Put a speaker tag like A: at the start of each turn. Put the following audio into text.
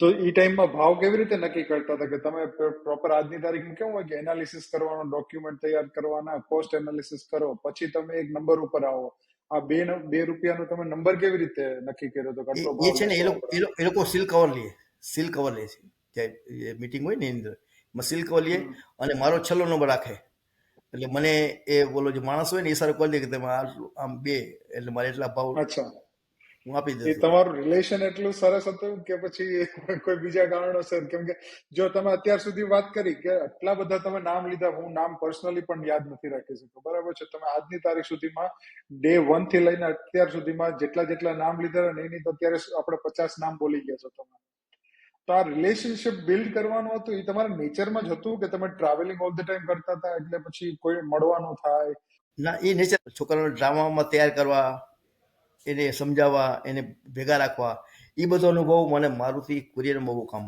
A: તો એ ટાઈમમાં ભાવ કેવી રીતે નક્કી કરતા હતા કે તમે પ્રોપર આજની તારીખમાં કેવું હોય કે એનાલિસિસ કરવાનો, ડોક્યુમેન્ટ તૈયાર કરવાના, કોસ્ટ એનાલિસિસ કરો, પછી તમે એક નંબર ઉપર આવો. આ બે રૂપિયાનો તમે નંબર કેવી રીતે નક્કી કર્યો તો કે આટલો
B: એ
A: ભાવ
B: છે ને
A: લેશો
B: એ લોકો
A: આપણે?
B: એ લોકો સીલ કવર લે છે. જે મીટિંગ હોય ને એની અંદર એમાં સીલ કવર લે
A: હમ.
B: અને મારો છેલ્લો નંબર રાખે. એટલે મને એ બોલો જે માણસ હોય ને એ સારો કહી દે કે તમે આમ બે એટલે મારે એટલા ભાવ
A: અચ્છા,
B: હું આપી
A: એ
B: દઉં.
A: તમારું રિલેશન એટલું સરસ હતું કે પછી કોઈ બીજા કારણોસર? કેમ કે જો તમે અત્યાર સુધી વાત કરી કે આટલા બધા તમે નામ લીધા, હું નામ પર્સનલી પણ યાદ નથી રાખી શકતો, બરાબર છે? તમે આજની તારીખ સુધીમાં ડે 1 થી લઈને અત્યાર સુધીમાં જેટલા નામ લીધા ને એની તો અત્યારે આપણે 50 નામ બોલી ગયા છો તમે. તો આ રિલેશનશિપ બિલ્ડ કરવાનું હતું, એ તમારા નેચરમાં જ હતું કે તમે ટ્રાવેલિંગ ઓલ ધ ટાઈમ કરતા હતા એટલે પછી કોઈ મળવાનું થાય?
B: ના એ નેચર છોકરાઓને ડ્રામામાં તૈયાર કરવા, એને સમજાવવા, એને ભેગા રાખવા, એ બધો અનુભવ મને મારુતિ કુરિયરમાં બહુ કામમાં